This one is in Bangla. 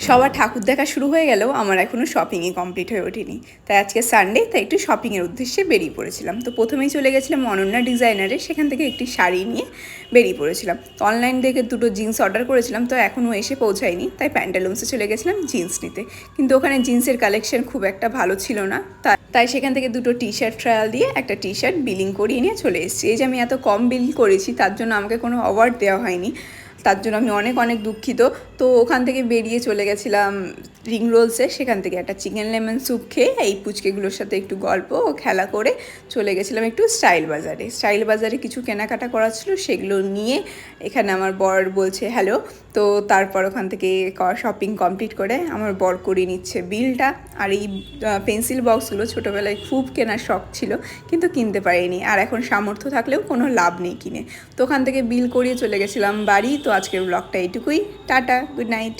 সবার ঠাকুর দেখা শুরু হয়ে গেলেও আমার এখনও শপিংই কমপ্লিট হয়ে ওঠেনি। তাই আজকে সানডে, তাই একটু শপিংয়ের উদ্দেশ্যে বেরিয়ে পড়েছিলাম। তো প্রথমেই চলে গেছিলাম অনন্যা ডিজাইনারে, সেখান থেকে একটি শাড়ি নিয়ে বেরিয়ে পড়েছিলাম। তো অনলাইন থেকে দুটো জিন্স অর্ডার করেছিলাম, তো এখনও এসে পৌঁছায়নি, তাই প্যান্টালুন্সে চলে গেছিলাম জিন্স নিতে। কিন্তু ওখানে জিন্সের কালেকশন খুব একটা ভালো ছিল না, তাই সেখান থেকে দুটো টি শার্ট ট্রায়াল দিয়ে একটা টি শার্ট বিলিং করিয়ে নিয়ে চলে এসেছি। এই যে আমি এত কম বিল করেছি, তার জন্য আমাকে কোনো অ্যাওয়ার্ড দেওয়া হয়নি, তার জন্য আমি অনেক অনেক দুঃখিত। তো ওখান থেকে বেরিয়ে চলে গেছিলাম রিং রোলসে, সেখান থেকে একটা চিকেন লেমন স্যুপ খেয়ে এই পুচকেগুলোর সাথে একটু গল্প ও খেলা করে চলে গেছিলাম একটু স্টাইল বাজারে। স্টাইল বাজারে কিছু কেনাকাটা করা ছিল, সেগুলো নিয়ে এখানে আমার বর বলছে হ্যালো। তো তারপর ওখান থেকে শপিং কমপ্লিট করে আমার বর করিয়ে নিচ্ছে বিলটা। আর এই পেন্সিল বক্সগুলো ছোটোবেলায় খুব কেনার শখ ছিল, কিন্তু কিনতে পারিনি, আর এখন সামর্থ্য থাকলেও কোনো লাভ নেই কিনে। তো ওখান থেকে বিল করিয়ে চলে গেছিলাম বাড়ি। তো আজকের ব্লগটা এইটুকুই। Tata, good night.